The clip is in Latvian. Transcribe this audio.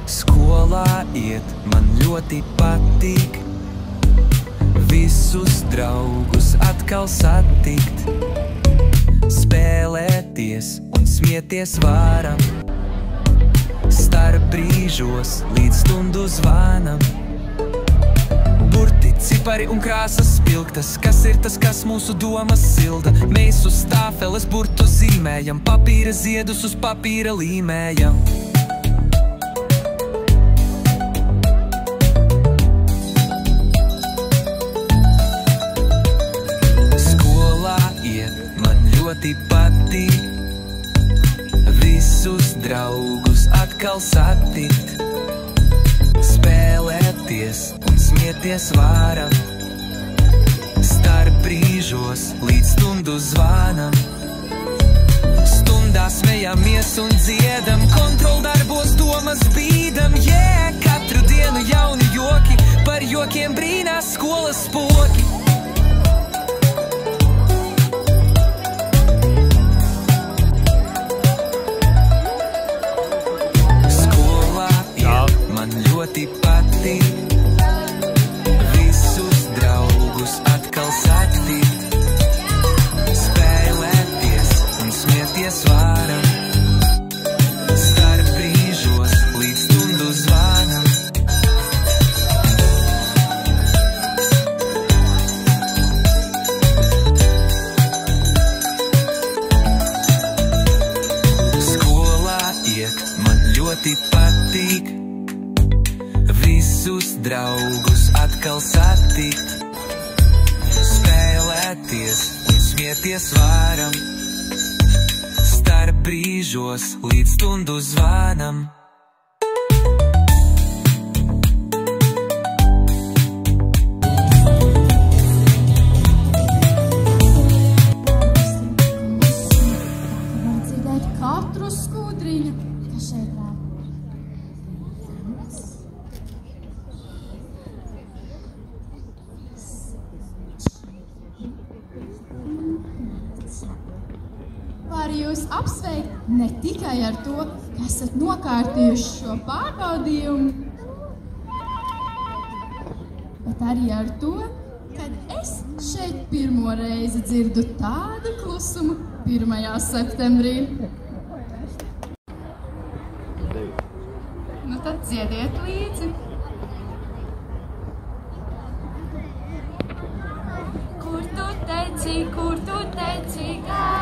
Skolā iet man ļoti patīk, visus draugus atkal satikt, spēlēties un smieties varam, starp brīžos līdz stundu zvanam. Burti, cipari un krāsas spilgtas, kas ir tas, kas mūsu domas silda. Mēs uz tāfeles burtu zīmējam, papīra ziedus uz papīra līmējam. Skolā iet man ļoti patīk, visus draugus atkal satikt, spēlēties un smieties varam, starp brīžos līdz stundu zvanam. Stundā smejamies un dziedam, kontroldarbos domas bīdam. Katru dienu jauni joki, par jokiem brīnās skolas spoki. Ļoti patīk, visus draugus atkal satikt, spēlēties un smieties varam, starp brīžos līdz stundu zvanam. Skolā iet man ļoti patīk, visus draugus atkal satikt, spēlēties un smieties varam, starp brīžos līdz stundu zvanam. Dzirdēt katru skudriņu, kas šeit vēl. Varu jūs apsveikt ne tikai ar to, ka esat nokārtījuši šo pārbaudījumu, bet arī ar to, kad es šeit pirmo reizi dzirdu tādu klusumu 1. septembrī. Nu tad dziediet līdzi. Kur tu teici, gā?